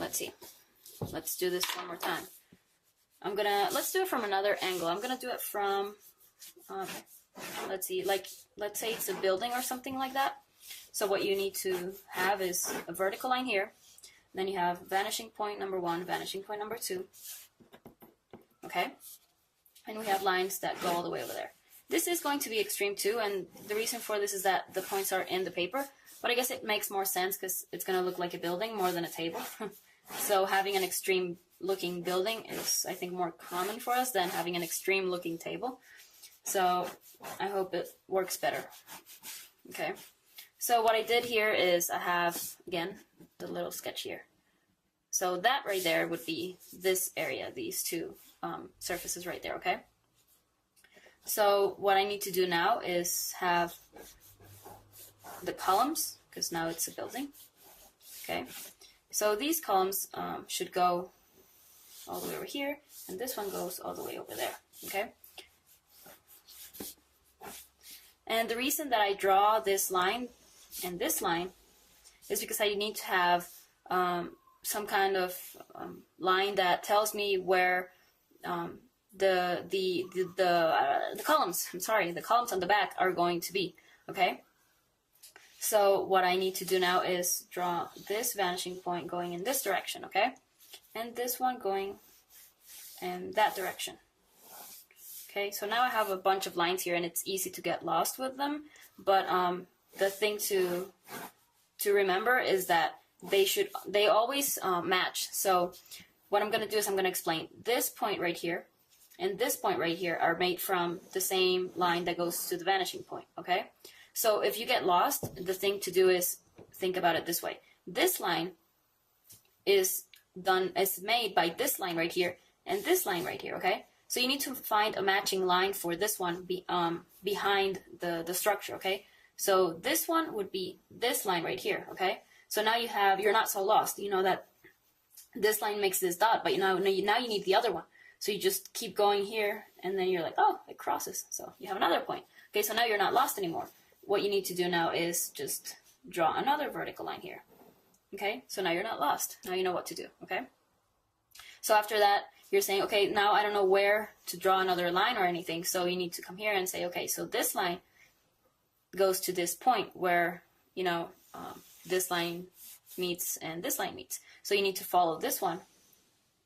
Let's see. Let's do this one more time. Let's do it from another angle. I'm gonna do it from, let's see, let's say it's a building or something like that. So what you need to have is a vertical line here. Then you have vanishing point number 1, vanishing point number 2. Okay? And we have lines that go all the way over there. This is going to be extreme too, and the reason for this is that the points are in the paper, but I guess it makes more sense because it's going to look like a building more than a table. So having an extreme looking building is, I think, more common for us than having an extreme looking table. So I hope it works better. Okay. So what I did here is I have, again, the little sketch here. So that right there would be this area, these two surfaces right there, okay? So what I need to do now is have the columns, because now it's a building, okay? So these columns should go all the way over here, and this one goes all the way over there, okay? And the reason that I draw this line and this line is because I need to have some kind of line that tells me where the columns, the columns on the back are going to be, okay? So what I need to do now is draw this vanishing point going in this direction, okay? And this one going in that direction. Okay, so now I have a bunch of lines here and it's easy to get lost with them, but the thing to remember is that they always match. So what I'm going to do is I'm going to explain this point right here and this point right here are made from the same line that goes to the vanishing point, okay? So if you get lost, the thing to do is think about it this way. This line is made by this line right here and this line right here, okay? So you need to find a matching line for this one behind the structure, okay? So this one would be this line right here, okay? So now you're not so lost. You know that this line makes this dot, but now you need the other one. So you just keep going here, and then you're like, oh, it crosses. So you have another point. Okay, so now you're not lost anymore. What you need to do now is just draw another vertical line here. Okay, so now you're not lost. Now you know what to do, okay? So after that, you're saying, okay, now I don't know where to draw another line or anything, so you need to come here and say, okay, so this line goes to this point where, this line meets and this line meets. So you need to follow this one,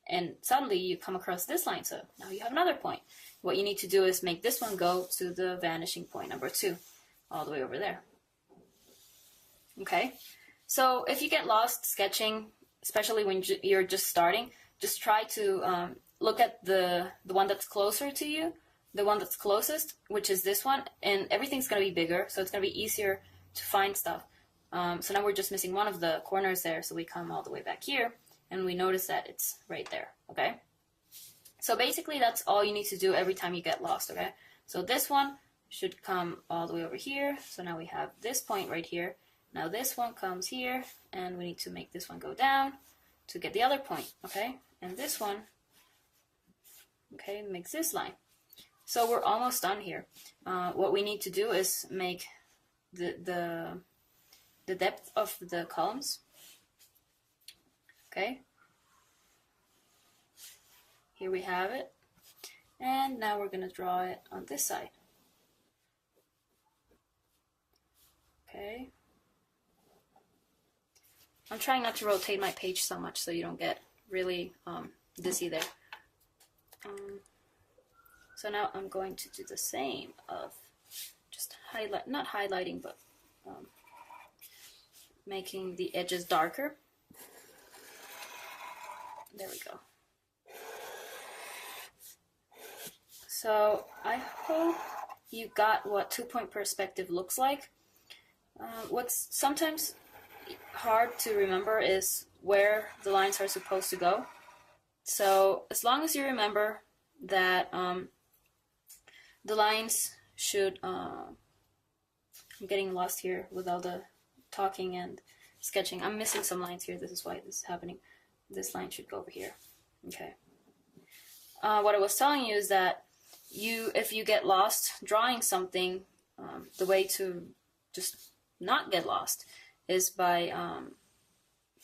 and suddenly you come across this line, so now you have another point. What you need to do is make this one go to the vanishing point number 2, all the way over there. Okay? So if you get lost sketching, especially when you're just starting, just try to look at the one that's closer to you, the one that's closest, which is this one, and everything's going to be bigger, so it's going to be easier to find stuff. So now we're just missing one of the corners there, so we come all the way back here, and we notice that it's right there, okay? So basically that's all you need to do every time you get lost, okay? So this one should come all the way over here, so now we have this point right here. Now this one comes here, and we need to make this one go down to get the other point, okay? And this one, okay, makes this line. So we're almost done here. What we need to do is make the depth of the columns, okay? Here we have it. And now we're going to draw it on this side. Okay. I'm trying not to rotate my page so much so you don't get really dizzy there. So now I'm going to do the same of just not highlighting, but making the edges darker. There we go. So I hope you got what two-point perspective looks like. What's sometimes hard to remember is where the lines are supposed to go. So as long as you remember that the lines should, I'm getting lost here with all the talking and sketching. I'm missing some lines here. This is why this is happening. This line should go over here. Okay. What I was telling you is that if you get lost drawing something, the way to just not get lost is by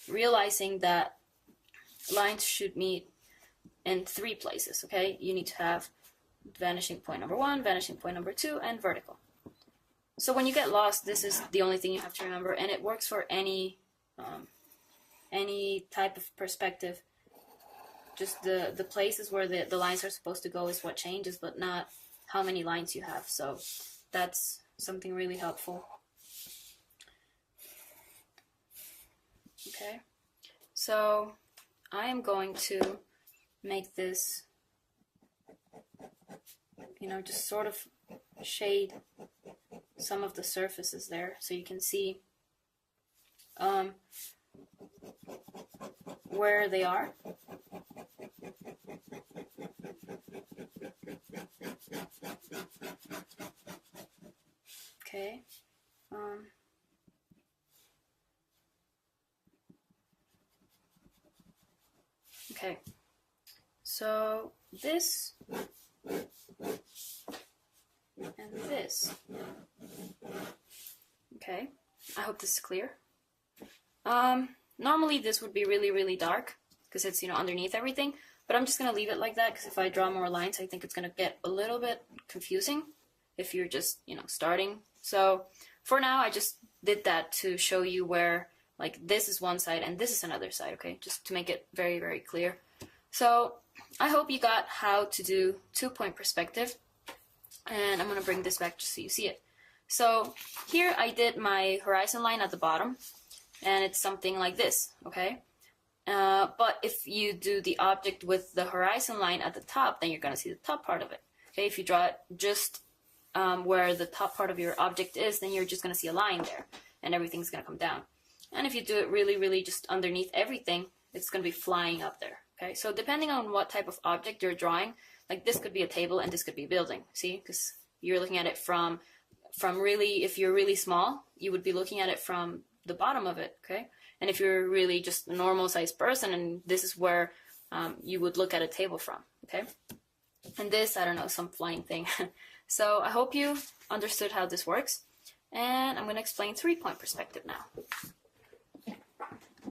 realizing that lines should meet in 3 places, okay? You need to have vanishing point number 1, vanishing point number 2, and vertical. So when you get lost, this is the only thing you have to remember, and it works for any type of perspective. Just the places where the lines are supposed to go is what changes, but not how many lines you have. So that's something really helpful. Okay, so I am going to make this, just sort of shade some of the surfaces there so you can see where they are. Okay. Okay. So this and this. Okay. I hope this is clear. Normally this would be really, really dark because it's, underneath everything, but I'm just going to leave it like that because if I draw more lines, I think it's going to get a little bit confusing if you're just, starting. So for now, I just did that to show you where, like, this is one side and this is another side, okay? Just to make it very, very clear. So I hope you got how to do 2-point perspective, and I'm going to bring this back just so you see it. So here I did my horizon line at the bottom, and it's something like this, okay? But if you do the object with the horizon line at the top, then you're going to see the top part of it, okay? If you draw it just where the top part of your object is, then you're just going to see a line there, and everything's going to come down. And if you do it really, really just underneath everything, it's going to be flying up there, okay? So depending on what type of object you're drawing, like this could be a table and this could be a building, see? Because you're looking at it from really, if you're really small, you would be looking at it from the bottom of it, okay? And if you're really just a normal sized person, and this is where you would look at a table from, okay? And this, I don't know, some flying thing. So I hope you understood how this works, and I'm going to explain 3-point perspective now.